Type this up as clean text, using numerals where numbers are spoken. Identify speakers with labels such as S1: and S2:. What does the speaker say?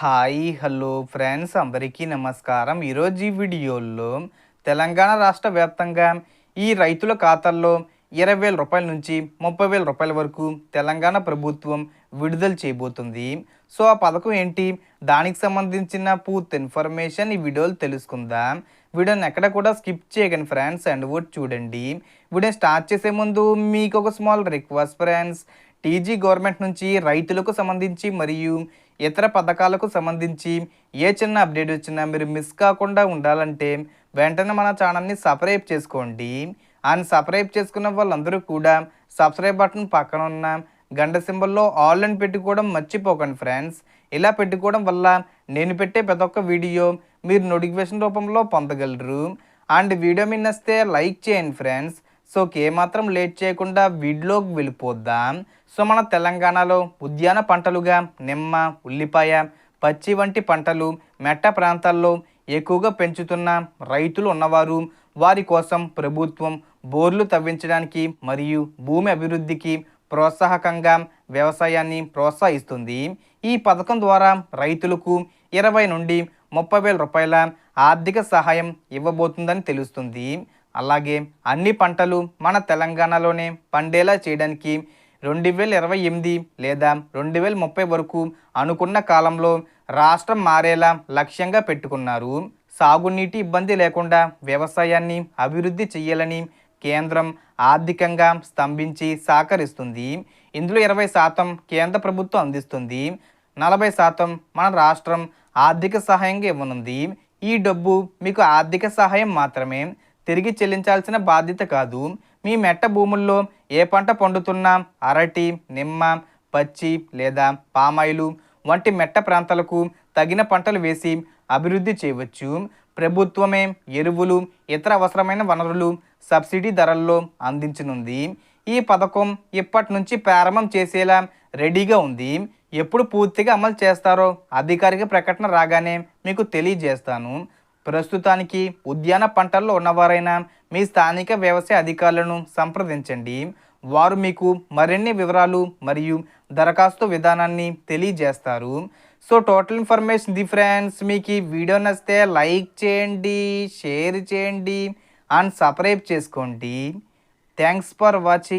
S1: Hi hello friends అందరికీ నమస్కారం. ఈరోజు ఈ వీడియోలో తెలంగాణ రాష్ట్ర వ్యాప్తంగా ఈ రైతుల ఖాతాల్లో 20,000 రూపాయల నుంచి 30,000 రూపాయల వరకు తెలంగాణ ప్రభుత్వం విడుదల చేయబోతుంది. సో ఆ పథకం ఏంటి, దానికి సంబంధించిన పూర్తి ఇన్ఫర్మేషన్ ఈ వీడియోలో తెలుసుకుందాం. వీడియోని ఎక్కడ కూడా స్కిప్ చేయకండి ఫ్రెండ్స్, అండ్ కూడా చూడండి. వీడియో స్టార్ట్ చేసే ముందు మీకు ఒక small request friends. TG government నుంచి రైతులకు సంబంధించి మరియు ఇతర పథకాలకు సంబంధించి ఏ చిన్న అప్డేట్ వచ్చినా మీరు మిస్ కాకుండా ఉండాలంటే వెంటనే మన ఛానల్ని సబ్స్క్రైబ్ చేసుకోండి. అండ్ సబ్స్క్రైబ్ చేసుకున్న వాళ్ళందరూ కూడా సబ్స్క్రైబ్ బటన్ పక్కన ఉన్న గంట సింబల్లో ఆల్ అని పెట్టుకోవడం మర్చిపోకండి ఫ్రెండ్స్. ఇలా పెట్టుకోవడం వల్ల నేను పెట్టే ప్రతి ఒక్క వీడియో మీరు నోటిఫికేషన్ రూపంలో పొందగలరు. అండ్ వీడియో మీ నచ్చితే లైక్ చేయండి ఫ్రెండ్స్. సో ఏమాత్రం లేట్ చేయకుండా వీడియోకి వెళ్ళిపోద్దాం. సో మన తెలంగాణలో ఉద్యాన పంటలుగా నిమ్మ, ఉల్లిపాయ, పచ్చి వంటి పంటలు మెట్ట ప్రాంతాల్లో ఎక్కువగా పెంచుతున్న రైతులు ఉన్నవారు వారి కోసం ప్రభుత్వం బోర్లు తవ్వించడానికి మరియు భూమి అభివృద్ధికి ప్రోత్సాహకంగా వ్యవసాయాన్ని ప్రోత్సహిస్తుంది. ఈ పథకం ద్వారా రైతులకు 20 నుండి 30,000 రూపాయల ఆర్థిక సహాయం ఇవ్వబోతుందని తెలుస్తుంది. అలాగే అన్ని పంటలు మన తెలంగాణలోనే పండేలా చేయడానికి 2028 లేదా 2030 వరకు అనుకున్న కాలంలో రాష్ట్రం మారేలా లక్ష్యంగా పెట్టుకున్నారు. సాగునీటి ఇబ్బంది లేకుండా వ్యవసాయాన్ని అభివృద్ధి చేయాలని కేంద్రం ఆర్థికంగా స్తంభించి సహకరిస్తుంది. ఇందులో 20% కేంద్ర ప్రభుత్వం అందిస్తుంది, 40% మన రాష్ట్రం ఆర్థిక సహాయంగా ఇవ్వనుంది. ఈ డబ్బు మీకు ఆర్థిక సహాయం మాత్రమే, తిరిగి చెల్లించాల్సిన బాధ్యత కాదు. మీ మెట్ట భూముల్లో ఏ పంట పండుతున్నా అరటి, నిమ్మ, పచ్చి లేదా పామాయిలు వంటి మెట్ట ప్రాంతాలకు తగిన పంటలు వేసి అభివృద్ధి చేయవచ్చు. ప్రభుత్వమే ఎరువులు, ఇతర అవసరమైన వనరులు సబ్సిడీ ధరల్లో అందించనుంది. ఈ పథకం ఇప్పటి నుంచి ప్రారంభం చేసేలా రెడీగా ఉంది. ఎప్పుడు పూర్తిగా అమలు చేస్తారో అధికారిక ప్రకటన రాగానే మీకు తెలియజేస్తాను. ప్రస్తుతానికి ఉద్యాన పంటల్లో ఉన్నవారైనా మీ స్థానిక వ్యవసాయ అధికారులను సంప్రదించండి. వారు మీకు మరిన్ని వివరాలు మరియు దరఖాస్తు విధానాన్ని తెలియజేస్తారు. So total information the friends. మీకు ఈ వీడియో నచ్చితే లైక్ చేయండి, షేర్ చేయండి అండ్ సబ్స్క్రైబ్ చేసుకోండి. Thanks for watching.